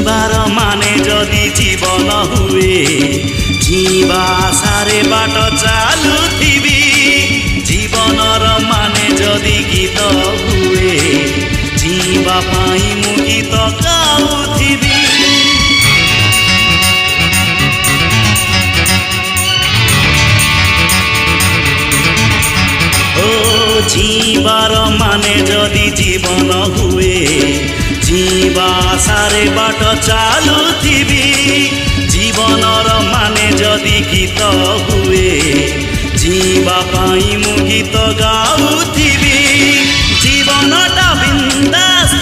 जीवार माने जदि जीवन हुए जीवा सारे बाट चालुथिबी जीवनर माने जदि गीत हुए जीवा पाई मु गीत गाउथिबी जीवार माने जदि जीवन हुए जीवा सारे बाट चालुथिबी जीवनर माने जदि गीत हुए जीवा पाई मु गीत गाउथिबी जीवनटा बिंदास